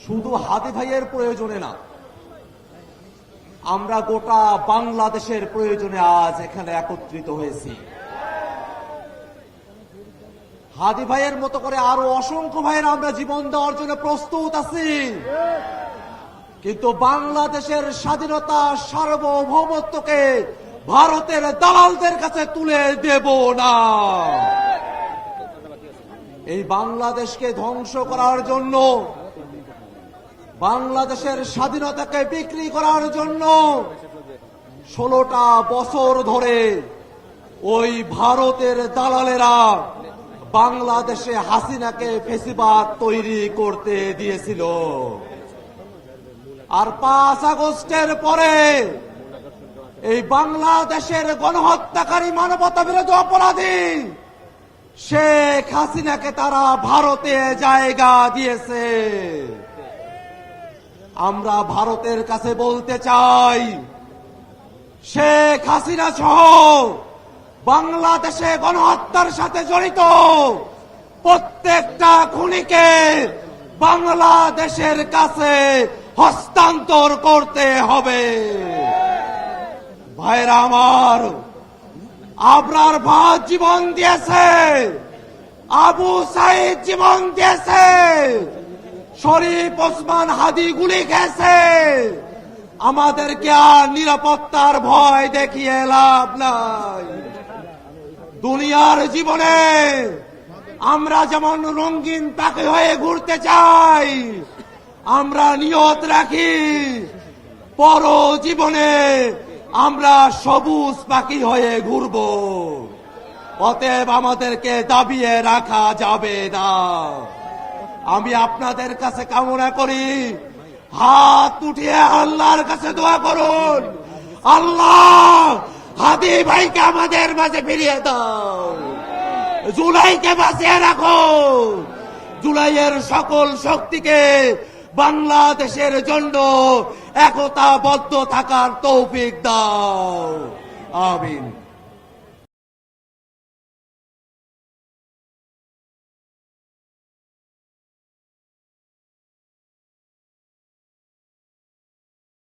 শুধু হাদি ভাইয়ের প্রয়োজনে না, আমরা গোটা বাংলাদেশের প্রয়োজনে আজ এখানে একত্রিত হয়েছি। হাদি ভাইয়ের মতো করে আরো অসংখ্য ভাইয়ের আমরা জীবন দেওয়ার জন্য প্রস্তুত আছি, কিন্তু বাংলাদেশের স্বাধীনতা সার্বভৌমত্বকে ভারতের দালালদের কাছে তুলে দেব না। এই বাংলাদেশকে ধ্বংস করার জন্য, বাংলাদেশের স্বাধীনতাকে বিক্রি করার জন্য 16টা বছর ধরে ওই ভারতের দালালেরা বাংলাদেশে হাসিনাকে ফেসিবাদ তৈরি করতে দিয়েছিল। আর 5 আগস্টের পরে এই বাংলাদেশের গণহত্যাকারী, মানবতা বিরোধী অপরাধী শেখ হাসিনাকে তারা ভারতে জায়গা দিয়েছে। আমরা ভারতের কাছে বলতে চাই, শেখ হাসিনা সহ বাংলাদেশে গণহত্যার সাথে জড়িত প্রত্যেকটা খুনিকে বাংলাদেশের কাছে হস্তান্তর করতে হবে। ভাইরা আমার, আবরার ভাত জীবন দিয়েছে, আবু সাইদ জীবন দিয়েছে, শরীফ ওসমান হাদি গুলি খেয়েছে। আমাদেরকে আর নিরাপত্তার ভয় দেখিয়ে লাভ নাই। দুনিয়ার জীবনে আমরা যেমন রঙিন পাখি হয়ে ঘুরতে চাই, আমরা নিয়ত রাখি পর জীবনে আমরা সবুজ পাখি হয়ে ঘুরব। অতএব আমাদেরকে দাবিয়ে রাখা যাবে না। আমি আপনাদের কাছে কামনা করি, হাত উঠিয়ে আল্লাহর কাছে দোয়া করুন, আল্লাহ হাদি ভাইকে আমাদের মাঝে ফিরিয়ে দাও, জুলাইকে বাঁচিয়ে রাখো, জুলাইয়ের সকল শক্তিকে বাংলাদেশের জন্য একতাবদ্ধ থাকার তৌফিক দাও। আমিন।